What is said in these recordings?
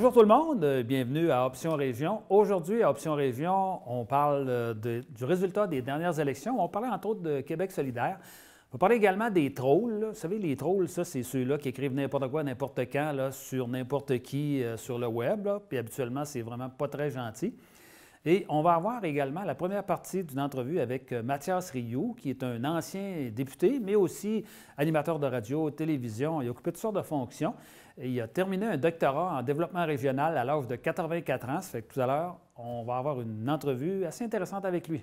Bonjour tout le monde, bienvenue à Option Région. Aujourd'hui, à Option Région, on parle du résultat des dernières élections. On va parler entre autres de Québec solidaire. On va parler également des trolls. Vous savez, les trolls, ça, c'est ceux-là qui écrivent n'importe quoi, n'importe quand, là, sur n'importe qui sur le web. Là. Puis habituellement, c'est vraiment pas très gentil. Et on va avoir également la première partie d'une entrevue avec Mathias Rioux, qui est un ancien député, mais aussi animateur de radio, télévision. Il a occupé toutes sortes de fonctions. Et il a terminé un doctorat en développement régional à l'âge de 84 ans. Ça fait que tout à l'heure, on va avoir une entrevue assez intéressante avec lui.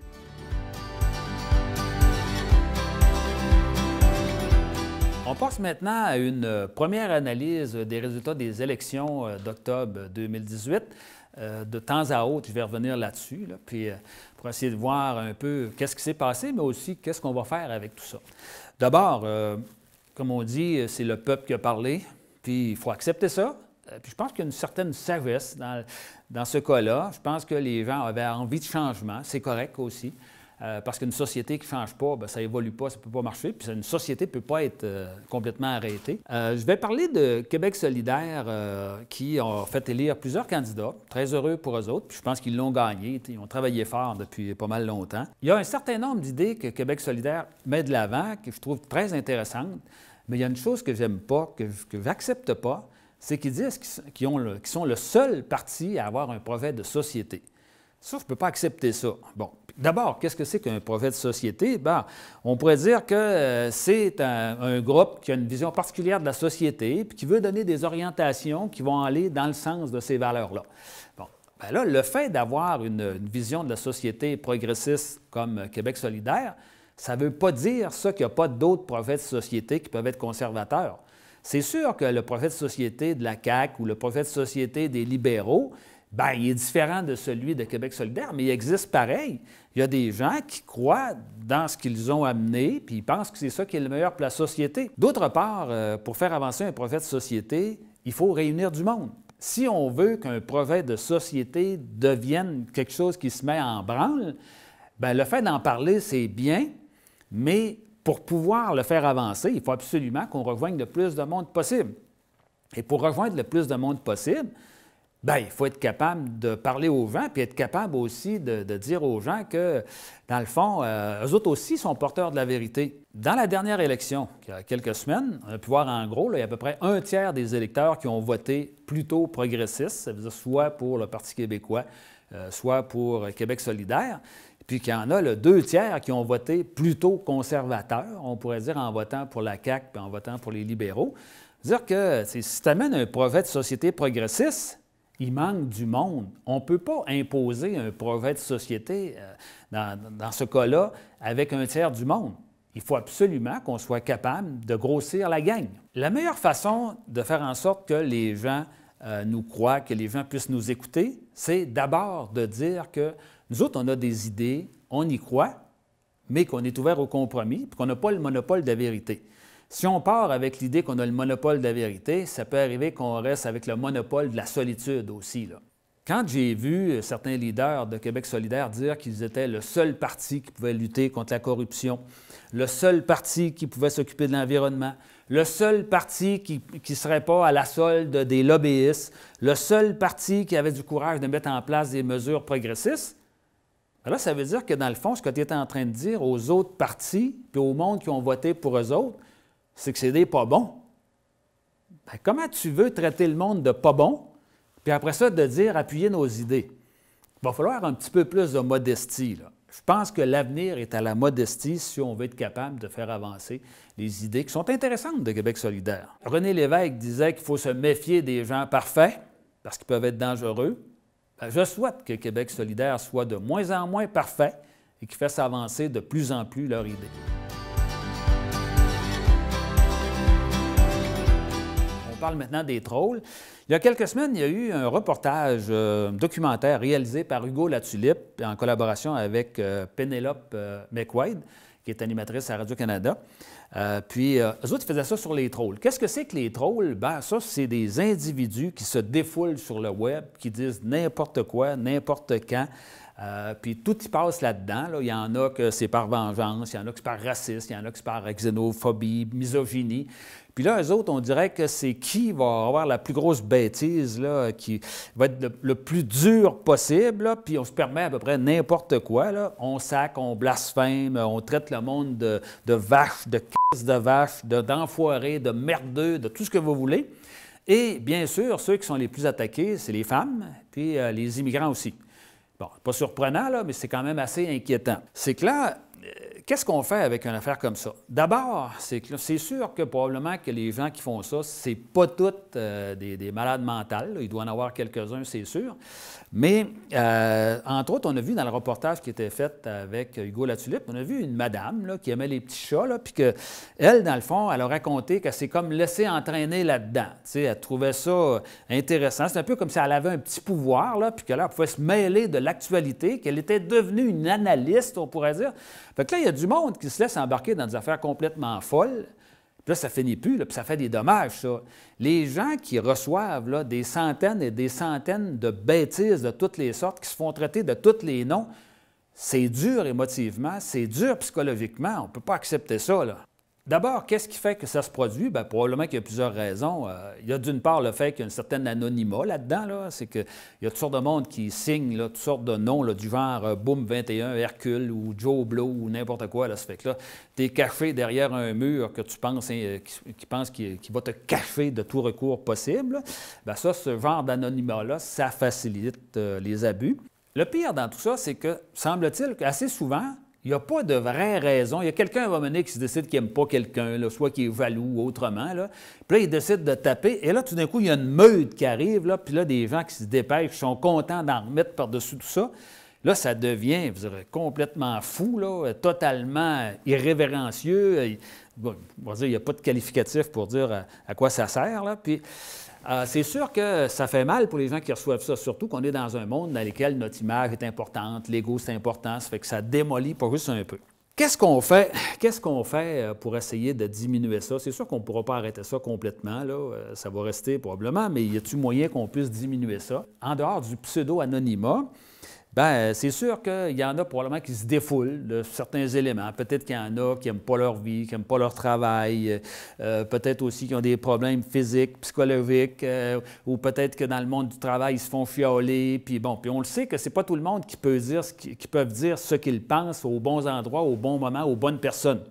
On passe maintenant à une première analyse des résultats des élections d'octobre 2018. De temps à autre, je vais revenir là-dessus, puis pour essayer de voir un peu qu'est-ce qui s'est passé, mais aussi qu'est-ce qu'on va faire avec tout ça. D'abord, comme on dit, c'est le peuple qui a parlé, puis il faut accepter ça. Puis je pense qu'il y a une certaine sagesse dans ce cas-là. Je pense que les gens avaient envie de changement, c'est correct aussi. Parce qu'une société qui ne change pas, bien, ça n'évolue pas, ça ne peut pas marcher, puis une société ne peut pas être complètement arrêtée. Je vais parler de Québec solidaire qui a fait élire plusieurs candidats, très heureux pour eux autres, puis je pense qu'ils l'ont gagné, ils ont travaillé fort depuis pas mal longtemps. Il y a un certain nombre d'idées que Québec solidaire met de l'avant, que je trouve très intéressantes, mais il y a une chose que j'aime pas, que je n'accepte pas, c'est qu'ils disent qu'ils sont le seul parti à avoir un projet de société. Ça, je ne peux pas accepter ça. Bon, d'abord, qu'est-ce que c'est qu'un projet de société? Bien, on pourrait dire que c'est un groupe qui a une vision particulière de la société puis qui veut donner des orientations qui vont aller dans le sens de ces valeurs-là. Bon, bien là, le fait d'avoir une vision de la société progressiste comme Québec solidaire, ça ne veut pas dire ça qu'il n'y a pas d'autres projets de société qui peuvent être conservateurs. C'est sûr que le projet de société de la CAQ ou le projet de société des libéraux, bien, il est différent de celui de Québec solidaire, mais il existe pareil. Il y a des gens qui croient dans ce qu'ils ont amené, puis ils pensent que c'est ça qui est le meilleur pour la société. D'autre part, pour faire avancer un projet de société, il faut réunir du monde. Si on veut qu'un projet de société devienne quelque chose qui se met en branle, bien, le fait d'en parler, c'est bien, mais pour pouvoir le faire avancer, il faut absolument qu'on rejoigne le plus de monde possible. Et pour rejoindre le plus de monde possible, bien, il faut être capable de parler aux gens, puis être capable aussi de dire aux gens que, dans le fond, eux autres aussi sont porteurs de la vérité. Dans la dernière élection, il y a quelques semaines, on a pu voir en gros, là, il y a à peu près un tiers des électeurs qui ont voté plutôt progressiste, ça veut dire soit pour le Parti québécois, soit pour Québec solidaire, puis qu'il y en a le 2 tiers qui ont voté plutôt conservateur, on pourrait dire en votant pour la CAQ puis en votant pour les libéraux. C'est-à-dire que si tu amènes un projet de société progressiste, il manque du monde. On ne peut pas imposer un projet de société, dans ce cas-là, avec un tiers du monde. Il faut absolument qu'on soit capable de grossir la gang. La meilleure façon de faire en sorte que les gens nous croient, que les gens puissent nous écouter, c'est d'abord de dire que nous autres, on a des idées, on y croit, mais qu'on est ouvert au compromis et qu'on n'a pas le monopole de la vérité. Si on part avec l'idée qu'on a le monopole de la vérité, ça peut arriver qu'on reste avec le monopole de la solitude aussi, là. Quand j'ai vu certains leaders de Québec solidaire dire qu'ils étaient le seul parti qui pouvait lutter contre la corruption, le seul parti qui pouvait s'occuper de l'environnement, le seul parti qui ne serait pas à la solde des lobbyistes, le seul parti qui avait du courage de mettre en place des mesures progressistes, là, ça veut dire que dans le fond, ce que tu étais en train de dire aux autres partis puis au monde qui ont voté pour eux autres, c'est que c'est des pas bons. Bien, comment tu veux traiter le monde de pas bon, puis après ça, de dire appuyer nos idées? Il va falloir un petit peu plus de modestie, là. Je pense que l'avenir est à la modestie si on veut être capable de faire avancer les idées qui sont intéressantes de Québec solidaire. René Lévesque disait qu'il faut se méfier des gens parfaits parce qu'ils peuvent être dangereux. Bien, je souhaite que Québec solidaire soit de moins en moins parfait et qu'il fasse avancer de plus en plus leurs idées. On parle maintenant des trolls. Il y a quelques semaines, il y a eu un reportage documentaire réalisé par Hugo Latulippe en collaboration avec Pénélope McQuaid, qui est animatrice à Radio-Canada. Puis, eux autres, ils faisaient ça sur les trolls. Qu'est-ce que c'est que les trolls? Bien, ça, c'est des individus qui se défoulent sur le web, qui disent n'importe quoi, n'importe quand, Puis tout y passe là-dedans. Là. Il y en a que c'est par vengeance, il y en a que c'est par racisme, il y en a que c'est par xénophobie, misogynie. Puis là, eux autres, on dirait que c'est qui va avoir la plus grosse bêtise, là, qui va être le plus dur possible, là, puis on se permet à peu près n'importe quoi. Là. On sac, on blasphème, on traite le monde de vaches, de c*** de vaches, d'enfoirés, de merdeux, de tout ce que vous voulez. Et bien sûr, ceux qui sont les plus attaqués, c'est les femmes, puis les immigrants aussi. Bon, pas surprenant, là, mais c'est quand même assez inquiétant. C'est que là, qu'est-ce qu'on fait avec une affaire comme ça? D'abord, c'est sûr que probablement que les gens qui font ça, c'est pas toutes des malades mentales. Là. Il doit en avoir quelques-uns, c'est sûr. Mais, entre autres, on a vu dans le reportage qui était fait avec Hugo Latulippe, on a vu une madame là, qui aimait les petits chats, là, puis qu'elle, dans le fond, elle a raconté qu'elle s'est comme laissée entraîner là-dedans. Tu sais, elle trouvait ça intéressant. C'est un peu comme si elle avait un petit pouvoir, là, puis que là, elle pouvait se mêler de l'actualité, qu'elle était devenue une analyste, on pourrait dire. Fait que là, il y a du monde qui se laisse embarquer dans des affaires complètement folles. Puis là, ça finit plus, là, puis ça fait des dommages, ça. Les gens qui reçoivent là, des centaines et des centaines de bêtises de toutes les sortes, qui se font traiter de tous les noms, c'est dur émotivement, c'est dur psychologiquement. On ne peut pas accepter ça, là. D'abord, qu'est-ce qui fait que ça se produit? Bien, probablement qu'il y a plusieurs raisons. Il y a d'une part le fait qu'il y a un certain anonymat là-dedans. Là. C'est qu'il y a toutes sortes de monde qui signent là, toutes sortes de noms là, du genre Boom 21, Hercule ou Joe Blow ou n'importe quoi. Là. Ça fait que là, tu es caché derrière un mur que tu penses, qui va te cacher de tout recours possible. Bien, ça, ce genre d'anonymat-là, ça facilite les abus. Le pire dans tout ça, c'est que, semble-t-il, qu'assez souvent, il n'y a pas de vraie raison. Il y a quelqu'un à un moment donné qui se décide qu'il n'aime pas quelqu'un, soit qu'il est jaloux ou autrement. Là. Puis là, il décide de taper. Et là, tout d'un coup, il y a une meute qui arrive. Là, puis là, des gens qui se dépêchent, qui sont contents d'en remettre par-dessus tout ça. Là, ça devient, vous direz, complètement fou, là, totalement irrévérencieux. On va dire, il n'y a pas de qualificatif pour dire à quoi ça sert. Là. Puis, c'est sûr que ça fait mal pour les gens qui reçoivent ça, surtout qu'on est dans un monde dans lequel notre image est importante, l'ego c'est important, ça fait que ça démolit pas juste un peu. Qu'est-ce qu'on fait? Qu'est-ce qu'on fait pour essayer de diminuer ça? C'est sûr qu'on ne pourra pas arrêter ça complètement, là. Ça va rester probablement, mais y a-t-il moyen qu'on puisse diminuer ça? En dehors du pseudo-anonymat, bien, c'est sûr qu'il y en a probablement qui se défoulent de certains éléments. Peut-être qu'il y en a qui n'aiment pas leur vie, qui n'aiment pas leur travail, peut-être aussi qui ont des problèmes physiques, psychologiques, ou peut-être que dans le monde du travail, ils se font fioler. Puis bon, puis on le sait que c'est pas tout le monde qui peut dire qui peuvent dire ce qu'ils pensent aux bons endroits, au bon moment, aux bonnes personnes.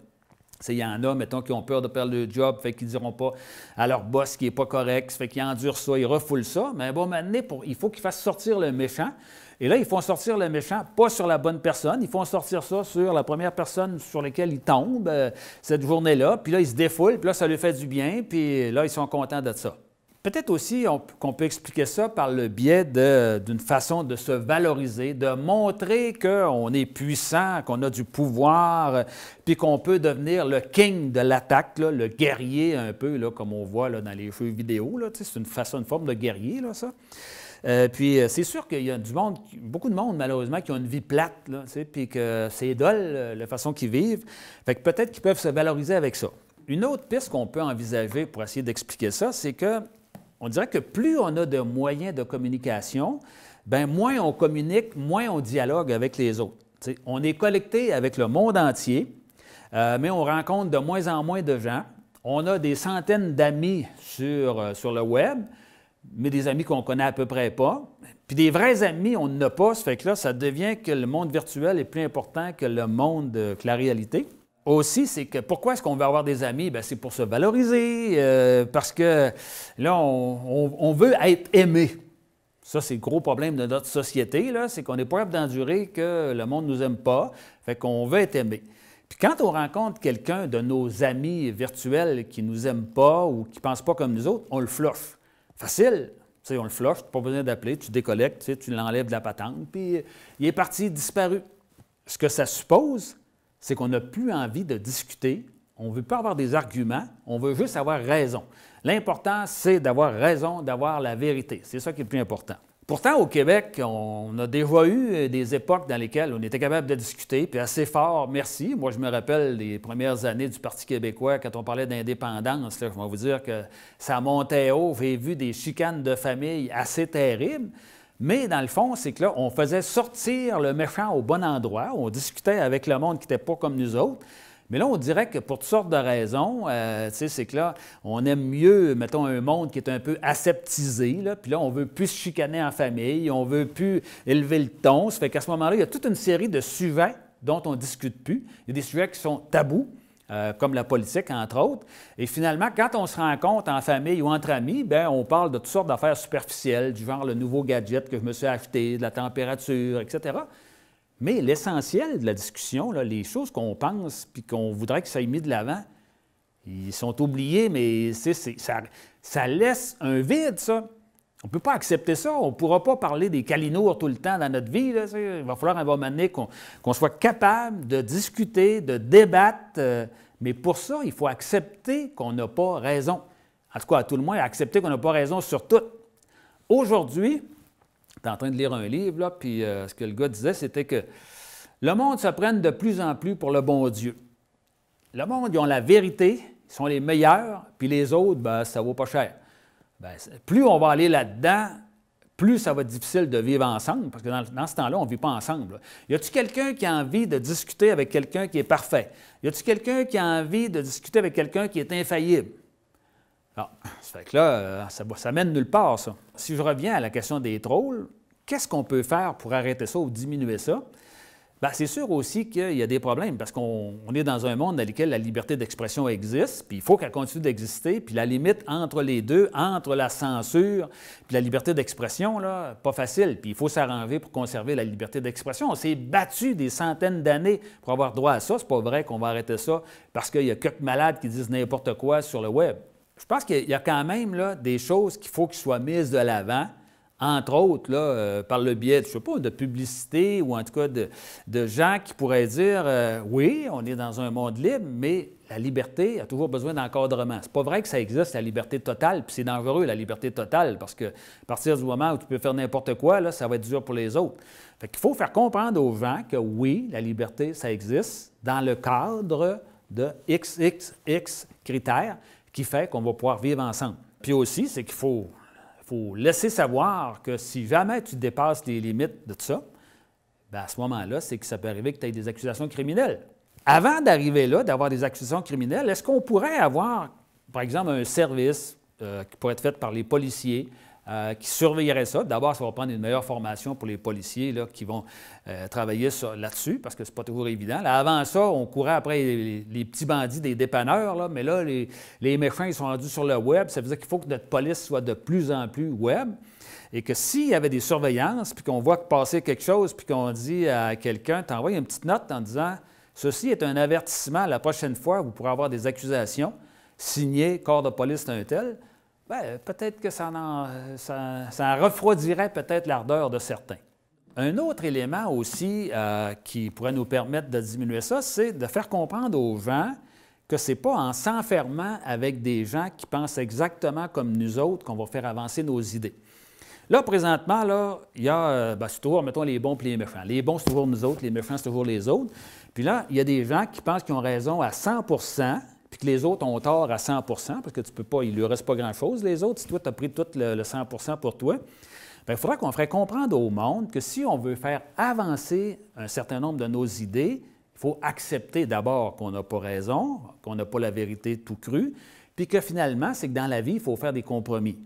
Il y en a, mettons, qui ont peur de perdre le job, fait qu'ils ne diront pas à leur boss qui n'est pas correct, fait qu'ils endurent ça, ils refoulent ça. Mais bon, maintenant, il faut qu'ils fassent sortir le méchant. Et là, ils font sortir le méchant, pas sur la bonne personne, ils font sortir ça sur la première personne sur laquelle ils tombent cette journée-là. Puis là, ils se défoulent, puis là, ça leur fait du bien, puis là, ils sont contents de ça. Peut-être aussi qu'on peut expliquer ça par le biais d'une façon de se valoriser, de montrer qu'on est puissant, qu'on a du pouvoir, puis qu'on peut devenir le king de l'attaque, le guerrier un peu, là, comme on voit là, dans les jeux vidéo. C'est une forme de guerrier, là, ça. Puis c'est sûr qu'il y a beaucoup de monde, malheureusement, qui ont une vie plate, là, puis que c'est dole la façon qu'ils vivent. Fait que peut-être qu'ils peuvent se valoriser avec ça. Une autre piste qu'on peut envisager pour essayer d'expliquer ça, c'est que on dirait que plus on a de moyens de communication, bien moins on communique, moins on dialogue avec les autres. T'sais, on est connecté avec le monde entier, mais on rencontre de moins en moins de gens. On a des centaines d'amis sur le web, mais des amis qu'on connaît à peu près pas. Puis des vrais amis, on n'en a pas. Ça fait que là, ça devient que le monde virtuel est plus important que le monde, que la réalité. Aussi, c'est que pourquoi est-ce qu'on veut avoir des amis? Bien, c'est pour se valoriser, parce que là, on veut être aimé. Ça, c'est le gros problème de notre société, là, c'est qu'on n'est pas capable d'endurer que le monde ne nous aime pas, fait qu'on veut être aimé. Puis quand on rencontre quelqu'un de nos amis virtuels qui ne nous aime pas ou qui ne pense pas comme nous autres, on le flush. Facile. Tu sais, on le flush, pas besoin d'appeler, tu décollectes, tu l'enlèves de la patente, puis il est parti, disparu. Ce que ça suppose, c'est qu'on n'a plus envie de discuter, on ne veut pas avoir des arguments, on veut juste avoir raison. L'important, c'est d'avoir raison, d'avoir la vérité. C'est ça qui est le plus important. Pourtant, au Québec, on a déjà eu des époques dans lesquelles on était capable de discuter, puis assez fort, merci. Moi, je me rappelle des premières années du Parti québécois, quand on parlait d'indépendance, je vais vous dire que ça montait haut. J'ai vu des chicanes de famille assez terribles. Mais dans le fond, c'est que là, on faisait sortir le méchant au bon endroit, on discutait avec le monde qui n'était pas comme nous autres. Mais là, on dirait que pour toutes sortes de raisons, c'est que là, on aime mieux, mettons, un monde qui est un peu aseptisé, là, puis là, on ne veut plus se chicaner en famille, on ne veut plus élever le ton. Ça fait qu'à ce moment-là, il y a toute une série de sujets dont on ne discute plus. Il y a des sujets qui sont tabous, comme la politique, entre autres. Et finalement, quand on se rencontre en famille ou entre amis, bien, on parle de toutes sortes d'affaires superficielles, du genre le nouveau gadget que je me suis acheté, de la température, etc. Mais l'essentiel de la discussion, là, les choses qu'on pense puis qu'on voudrait que ça ait mis de l'avant, ils sont oubliés, mais ça laisse un vide, ça. On ne peut pas accepter ça. On ne pourra pas parler des calinours tout le temps dans notre vie. Là, il va falloir à un moment donné qu'on soit capable de discuter, de débattre. Mais pour ça, il faut accepter qu'on n'a pas raison. En tout cas, à tout le moins, accepter qu'on n'a pas raison sur tout. Aujourd'hui, tu es en train de lire un livre, là, puis ce que le gars disait, c'était que le monde se prenne de plus en plus pour le bon Dieu. Le monde, ils ont la vérité, ils sont les meilleurs, puis les autres, bien, ça ne vaut pas cher. Bien, plus on va aller là-dedans, plus ça va être difficile de vivre ensemble, parce que dans ce temps-là, on ne vit pas ensemble. Là. Y a-t-il quelqu'un qui a envie de discuter avec quelqu'un qui est parfait? Y a-t-il quelqu'un qui a envie de discuter avec quelqu'un qui est infaillible? Alors, ça fait que là, ça mène nulle part, ça. Si je reviens à la question des trolls, qu'est-ce qu'on peut faire pour arrêter ça ou diminuer ça? Bien, c'est sûr aussi qu'il y a des problèmes parce qu'on est dans un monde dans lequel la liberté d'expression existe, puis il faut qu'elle continue d'exister, puis la limite entre les deux, entre la censure puis la liberté d'expression, là, pas facile, puis il faut s'arranger pour conserver la liberté d'expression. On s'est battu des centaines d'années pour avoir droit à ça. C'est pas vrai qu'on va arrêter ça parce qu'il y a quelques malades qui disent n'importe quoi sur le web. Je pense qu'il y a quand même là, des choses qu'il faut qu'ils soient mises de l'avant, entre autres là, par le biais, je ne sais pas, de publicité ou en tout cas de gens qui pourraient dire oui, on est dans un monde libre, mais la liberté a toujours besoin d'encadrement. C'est pas vrai que ça existe, la liberté totale, puis c'est dangereux, la liberté totale, parce que à partir du moment où tu peux faire n'importe quoi, là, ça va être dur pour les autres. Fait qu'il faut faire comprendre aux gens que oui, la liberté, ça existe dans le cadre de XXX critères, qui fait qu'on va pouvoir vivre ensemble. Puis aussi, c'est qu'il faut laisser savoir que si jamais tu dépasses les limites de tout ça, bien à ce moment-là, c'est que ça peut arriver que tu aies des accusations criminelles. Avant d'arriver là, d'avoir des accusations criminelles, est-ce qu'on pourrait avoir, par exemple, un service qui pourrait être fait par les policiers, qui surveillerait ça? D'abord, ça va prendre une meilleure formation pour les policiers là, qui vont travailler là-dessus, parce que ce n'est pas toujours évident. Là, avant ça, on courait après les petits bandits des dépanneurs, là, mais là, les méchants, ils sont rendus sur le web. Ça veut dire qu'il faut que notre police soit de plus en plus web. Et que s'il y avait des surveillances, puis qu'on voit passer quelque chose, puis qu'on dit à quelqu'un, t'envoies une petite note en disant « Ceci est un avertissement, la prochaine fois, vous pourrez avoir des accusations, signé corps de police d'un tel », bien, peut-être que ça refroidirait peut-être l'ardeur de certains. Un autre élément aussi qui pourrait nous permettre de diminuer ça, c'est de faire comprendre aux gens que ce n'est pas en s'enfermant avec des gens qui pensent exactement comme nous autres qu'on va faire avancer nos idées. Là, présentement, là, il y a, c'est toujours, mettons, les bons et les méchants. Les bons, c'est toujours nous autres, les méchants, c'est toujours les autres. Puis là, il y a des gens qui pensent qu'ils ont raison à 100 puis que les autres ont tort à 100 parce que tu peux pas, il ne lui reste pas grand-chose, les autres, si toi, tu as pris tout le 100 pour toi. Bien, il faudra qu'on ferait comprendre au monde que si on veut faire avancer un certain nombre de nos idées, il faut accepter d'abord qu'on n'a pas raison, qu'on n'a pas la vérité tout crue, puis que finalement, c'est que dans la vie, il faut faire des compromis.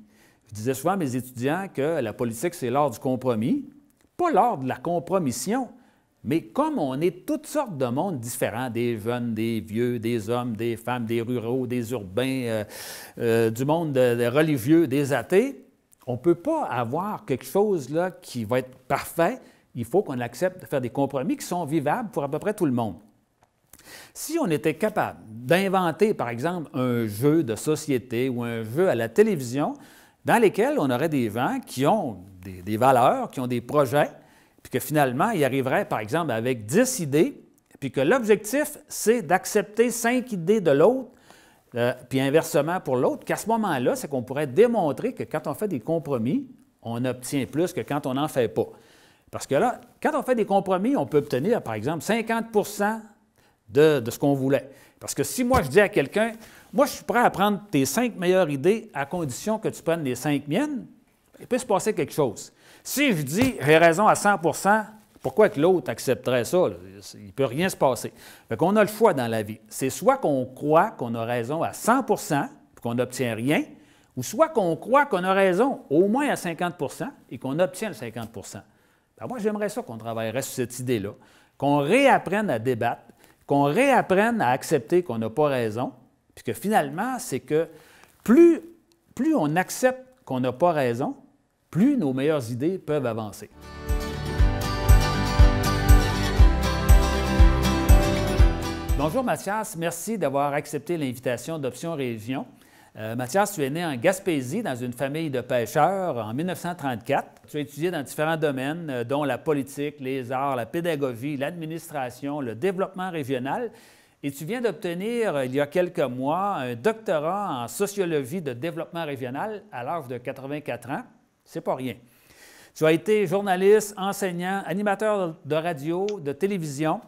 Je disais souvent à mes étudiants que la politique, c'est l'art du compromis, pas l'art de la compromission. Mais comme on est toutes sortes de mondes différents, des jeunes, des vieux, des hommes, des femmes, des ruraux, des urbains, du monde des religieux, des athées, on ne peut pas avoir quelque chose là qui va être parfait. Il faut qu'on accepte de faire des compromis qui sont vivables pour à peu près tout le monde. Si on était capable d'inventer, par exemple, un jeu de société ou un jeu à la télévision dans lesquels on aurait des gens qui ont des valeurs, qui ont des projets, puis que finalement, il arriverait, par exemple, avec 10 idées, puis que l'objectif, c'est d'accepter 5 idées de l'autre, puis inversement pour l'autre, qu'à ce moment-là, c'est qu'on pourrait démontrer que quand on fait des compromis, on obtient plus que quand on n'en fait pas. Parce que là, quand on fait des compromis, on peut obtenir, par exemple, 50 de ce qu'on voulait. Parce que si moi, je dis à quelqu'un, moi, je suis prêt à prendre tes 5 meilleures idées à condition que tu prennes les 5 miennes, il peut se passer quelque chose. Si je dis j'ai raison à 100 pourquoi que l'autre accepterait ça? Là? Il ne peut rien se passer. Fait qu'on a le choix dans la vie. C'est soit qu'on croit qu'on a raison à 100 puis qu'on n'obtient rien, ou soit qu'on croit qu'on a raison au moins à 50 et qu'on obtient le 50 ben moi, j'aimerais ça qu'on travaillerait sur cette idée-là, qu'on réapprenne à débattre, qu'on réapprenne à accepter qu'on n'a pas raison, puis que finalement, c'est que plus on accepte qu'on n'a pas raison, plus nos meilleures idées peuvent avancer. Bonjour Mathias, merci d'avoir accepté l'invitation d'Option Région. Mathias, tu es né en Gaspésie dans une famille de pêcheurs en 1934. Tu as étudié dans différents domaines, dont la politique, les arts, la pédagogie, l'administration, le développement régional. Et tu viens d'obtenir, il y a quelques mois, un doctorat en sociologie de développement régional à l'âge de 84 ans. C'est pas rien. Tu as été journaliste, enseignant, animateur de radio, de télévision.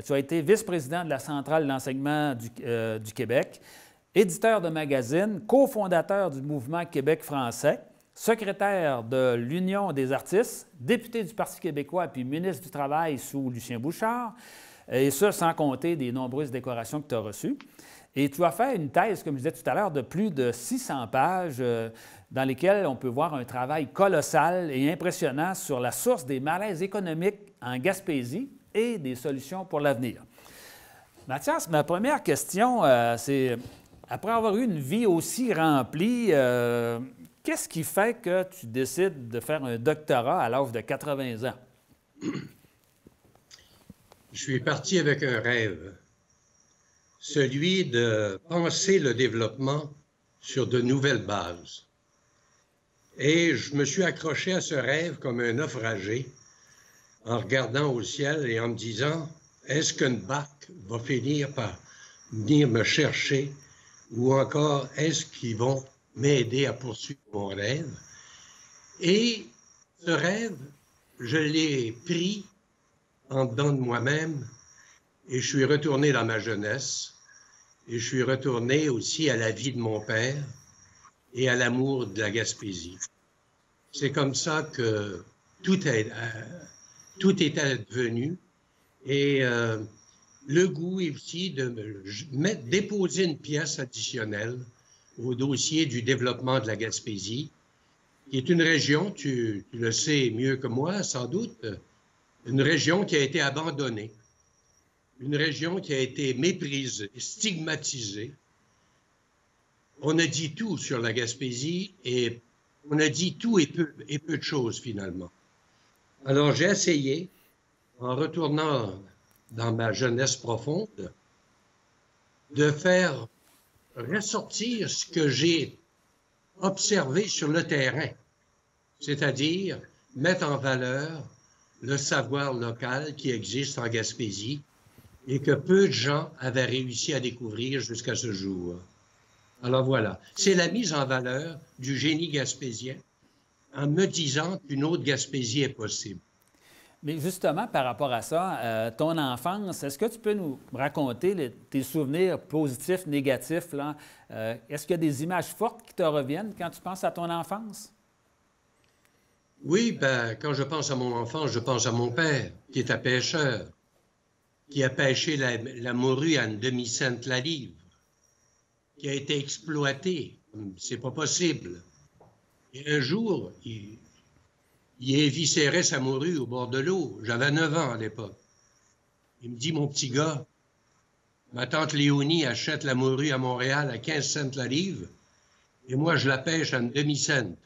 Tu as été vice-président de la Centrale d'enseignement du Québec, éditeur de magazine, cofondateur du mouvement Québec français, secrétaire de l'Union des artistes, député du Parti québécois puis ministre du Travail sous Lucien Bouchard, et ça sans compter des nombreuses décorations que tu as reçues. Et tu as fait une thèse, comme je disais tout à l'heure, de plus de 600 pages dans lesquelles on peut voir un travail colossal et impressionnant sur la source des malaises économiques en Gaspésie et des solutions pour l'avenir. Mathias, ma première question, c'est, après avoir eu une vie aussi remplie, qu'est-ce qui fait que tu décides de faire un doctorat à l'âge de 80 ans? Je suis parti avec un rêve, celui de penser le développement sur de nouvelles bases. Et je me suis accroché à ce rêve comme un naufragé en regardant au ciel et en me disant, est-ce qu'une barque va finir par venir me chercher ou encore est-ce qu'ils vont m'aider à poursuivre mon rêve? Et ce rêve, je l'ai pris en dedans de moi-même et je suis retourné dans ma jeunesse et je suis retourné aussi à la vie de mon père et à l'amour de la Gaspésie. C'est comme ça que tout est advenu et le goût est aussi de déposer une pièce additionnelle au dossier du développement de la Gaspésie, qui est une région, tu le sais mieux que moi sans doute, une région qui a été abandonnée, une région qui a été méprisée, stigmatisée. On a dit tout sur la Gaspésie et on a dit tout et peu de choses finalement. Alors j'ai essayé, en retournant dans ma jeunesse profonde, de faire ressortir ce que j'ai observé sur le terrain, c'est-à-dire mettre en valeur le savoir local qui existe en Gaspésie et que peu de gens avaient réussi à découvrir jusqu'à ce jour. Alors voilà, c'est la mise en valeur du génie gaspésien en me disant qu'une autre Gaspésie est possible. Mais justement, par rapport à ça, ton enfance, est-ce que tu peux nous raconter tes souvenirs positifs, négatifs, là? Est-ce qu'il y a des images fortes qui te reviennent quand tu penses à ton enfance? Oui, ben, quand je pense à mon enfance, je pense à mon père, qui est un pêcheur, qui a pêché la morue à une demi-cent la livre, qui a été exploité. C'est pas possible. Et un jour, il éviscérait sa morue au bord de l'eau. J'avais 9 ans à l'époque. Il me dit, mon petit gars, ma tante Léonie achète la morue à Montréal à 15 cents la livre, et moi, je la pêche à une demi-cent.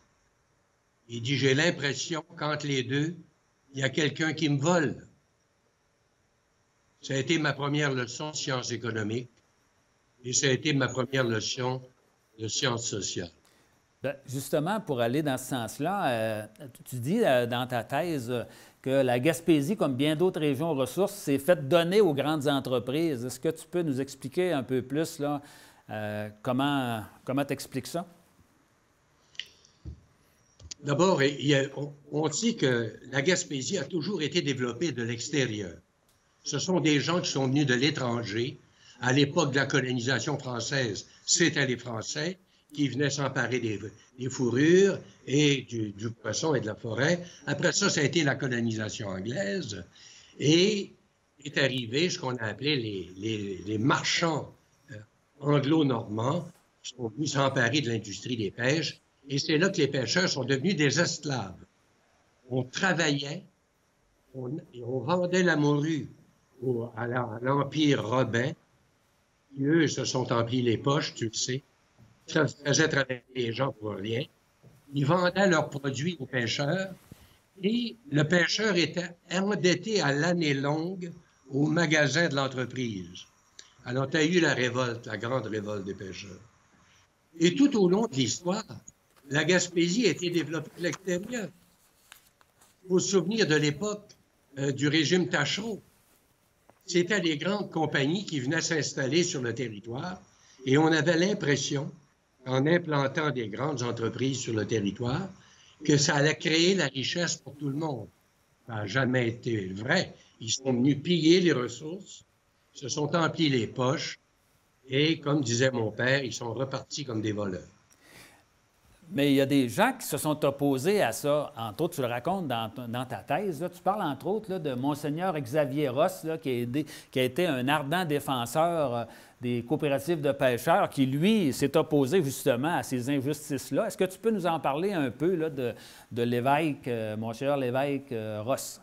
Il dit, j'ai l'impression qu'entre les deux, il y a quelqu'un qui me vole. Ça a été ma première leçon de sciences économiques et ça a été ma première leçon de sciences sociales. Bien, justement, pour aller dans ce sens-là, tu dis dans ta thèse que la Gaspésie, comme bien d'autres régions ressources, s'est faite donner aux grandes entreprises. Est-ce que tu peux nous expliquer un peu plus là, comment tu expliques ça? D'abord, on dit que la Gaspésie a toujours été développée de l'extérieur. Ce sont des gens qui sont venus de l'étranger. À l'époque de la colonisation française, c'était les Français. qui venaient s'emparer des fourrures et du poisson et de la forêt. Après ça, ça a été la colonisation anglaise et est arrivé ce qu'on a appelé les marchands anglo-normands qui sont venus s'emparer de l'industrie des pêches. Et c'est là que les pêcheurs sont devenus des esclaves. On travaillait, on vendait la morue à l'Empire romain, qui, eux, se sont emplis les poches, tu le sais, faisaient travailler les gens pour rien. Ils vendaient leurs produits aux pêcheurs et le pêcheur était endetté à l'année longue au magasin de l'entreprise. Alors, tu as eu la révolte, la grande révolte des pêcheurs. Et tout au long de l'histoire, la Gaspésie a été développée de l'extérieur. Il faut se souvenir de l'époque du régime Tachereau. C'était les grandes compagnies qui venaient s'installer sur le territoire et on avait l'impression, en implantant des grandes entreprises sur le territoire, que ça allait créer la richesse pour tout le monde. Ça n'a jamais été vrai. Ils sont venus piller les ressources, se sont emplis les poches et, comme disait mon père, ils sont repartis comme des voleurs. Mais il y a des gens qui se sont opposés à ça. Entre autres, tu le racontes dans ta thèse. Là. Tu parles, entre autres, là, de Monseigneur Xavier Ross, là, qui a été un ardent défenseur des coopératives de pêcheurs, qui, lui, s'est opposé justement à ces injustices-là. Est-ce que tu peux nous en parler un peu là, de l'évêque, Monseigneur l'évêque Ross?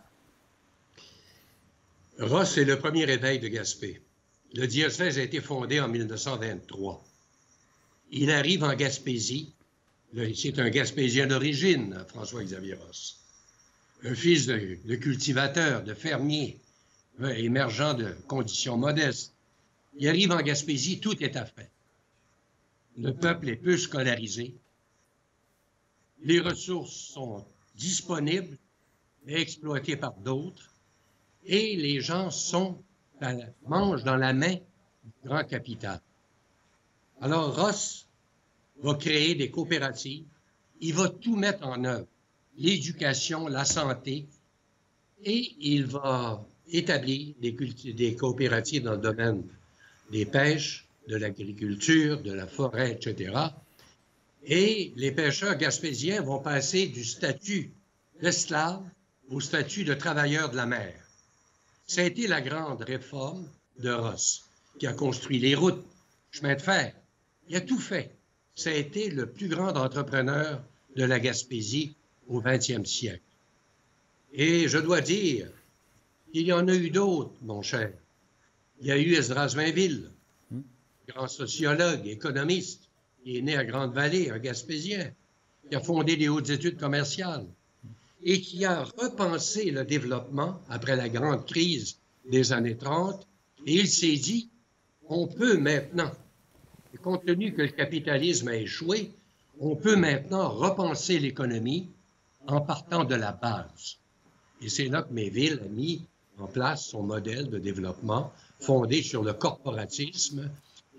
Ross est le premier évêque de Gaspé. Le diocèse a été fondé en 1923. Il arrive en Gaspésie. C'est un Gaspésien d'origine, François-Xavier Ross. Un fils de cultivateur, de fermier, émergeant de conditions modestes. Il arrive en Gaspésie, tout est à fait. Le peuple est peu scolarisé. Les ressources sont disponibles et exploitées par d'autres. Et les gens mangent dans la main du grand capital. Alors Ross va créer des coopératives, il va tout mettre en œuvre, l'éducation, la santé, et il va établir des coopératives dans le domaine des pêches, de l'agriculture, de la forêt, etc. Et les pêcheurs gaspésiens vont passer du statut d'esclave au statut de travailleur de la mer. Ça a été la grande réforme de Ross, qui a construit les routes, chemins de fer. Il a tout fait. Ça a été le plus grand entrepreneur de la Gaspésie au 20e siècle. Et je dois dire qu'il y en a eu d'autres, mon cher. Il y a eu Esdras Mainville, grand sociologue, économiste, qui est né à Grande-Vallée, un Gaspésien, qui a fondé les hautes études commerciales et qui a repensé le développement après la grande crise des années 30. Et il s'est dit, on peut maintenant, compte tenu que le capitalisme a échoué, on peut maintenant repenser l'économie en partant de la base. Et c'est là que Mainville a mis en place son modèle de développement fondé sur le corporatisme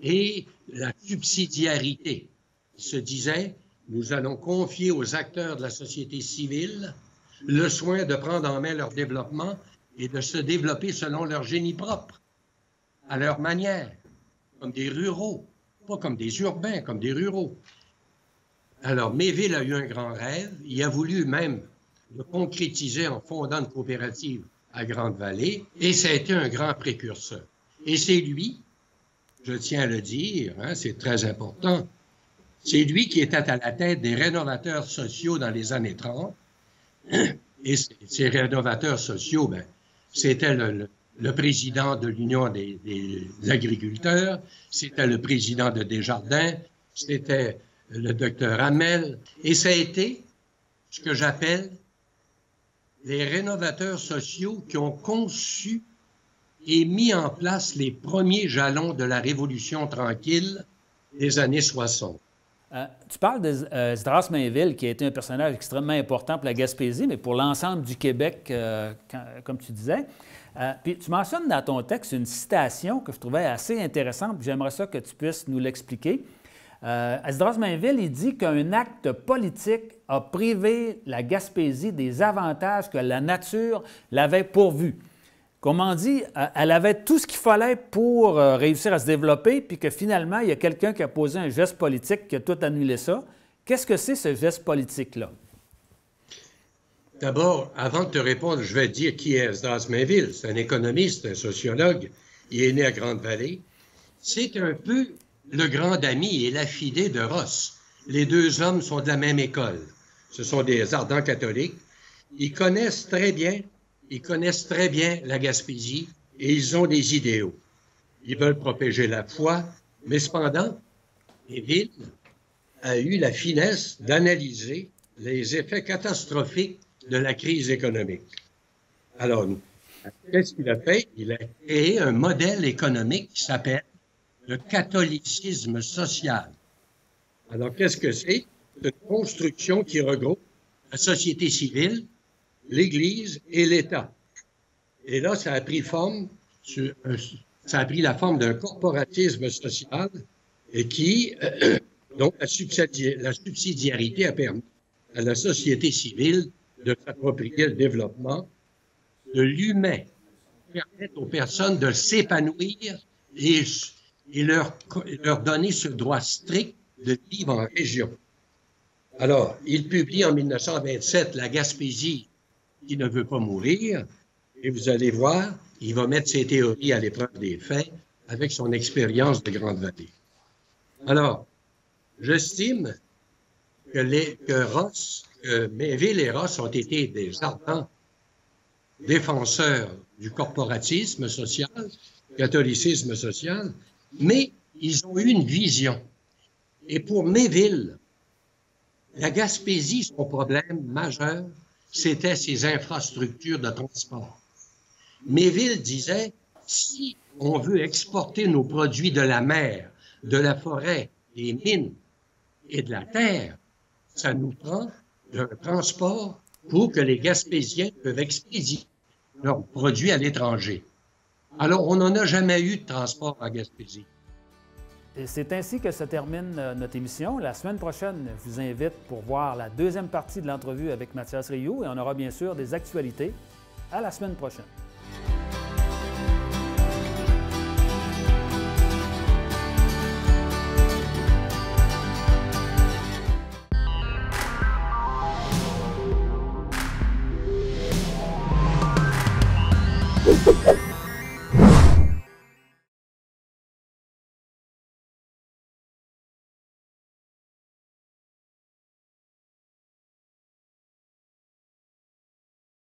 et la subsidiarité. Il se disait, nous allons confier aux acteurs de la société civile le soin de prendre en main leur développement et de se développer selon leur génie propre, à leur manière, comme des ruraux, pas comme des urbains, comme des ruraux. Alors, Mainville a eu un grand rêve. Il a voulu même le concrétiser en fondant une coopérative à Grande-Vallée, et ça a été un grand précurseur. Et c'est lui, je tiens à le dire, hein, c'est très important, c'est lui qui était à la tête des rénovateurs sociaux dans les années 30. Et ces rénovateurs sociaux, ben, c'était le président de l'Union des agriculteurs, c'était le président de Desjardins, c'était le docteur Hamel, et ça a été ce que j'appelle les rénovateurs sociaux qui ont conçu et mis en place les premiers jalons de la Révolution tranquille des années 60. Tu parles d'Esdras Mainville, qui a été un personnage extrêmement important pour la Gaspésie, mais pour l'ensemble du Québec, comme tu disais. Puis tu mentionnes dans ton texte une citation que je trouvais assez intéressante, puis j'aimerais ça que tu puisses nous l'expliquer. Esdras Mainville, il dit qu'un acte politique a privé la Gaspésie des avantages que la nature l'avait pourvus. Comment dit, elle avait tout ce qu'il fallait pour réussir à se développer, puis que finalement, il y a quelqu'un qui a posé un geste politique qui a tout annulé ça. Qu'est-ce que c'est ce geste politique-là? D'abord, avant de te répondre, je vais te dire qui est Esdras Mainville. C'est un économiste, un sociologue. Il est né à Grande-Vallée. C'est un peu le grand ami et l'affidé de Ross. Les deux hommes sont de la même école. Ce sont des ardents catholiques. Ils connaissent très bien la Gaspésie et ils ont des idéaux. Ils veulent protéger la foi, mais cependant, Mainville a eu la finesse d'analyser les effets catastrophiques de la crise économique. Alors, qu'est-ce qu'il a fait? Il a créé un modèle économique qui s'appelle le catholicisme social. Alors, qu'est-ce que c'est? C'est une construction qui regroupe la société civile, l'Église et l'État. Et là, ça a pris la forme d'un corporatisme social et qui, donc, la subsidiarité a permis à la société civile de s'approprier le développement de l'humain, permettre aux personnes de s'épanouir et leur donner ce droit strict de vivre en région. Alors, il publie en 1927 La Gaspésie qui ne veut pas mourir, et vous allez voir, il va mettre ses théories à l'épreuve des faits avec son expérience de Grande-Vallée. Alors, j'estime que Mainville et Ross ont été des ardents défenseurs du corporatisme social, catholicisme social, mais ils ont eu une vision. Et pour Mainville, la Gaspésie, son problème majeur, c'était ses infrastructures de transport. Mainville disait, si on veut exporter nos produits de la mer, de la forêt, des mines et de la terre, ça nous prend un transport pour que les Gaspésiens peuvent expédier leurs produits à l'étranger. Alors, on n'en a jamais eu de transport à Gaspésie. Et c'est ainsi que se termine notre émission. La semaine prochaine, je vous invite pour voir la deuxième partie de l'entrevue avec Mathias Rioux et on aura bien sûr des actualités. À la semaine prochaine.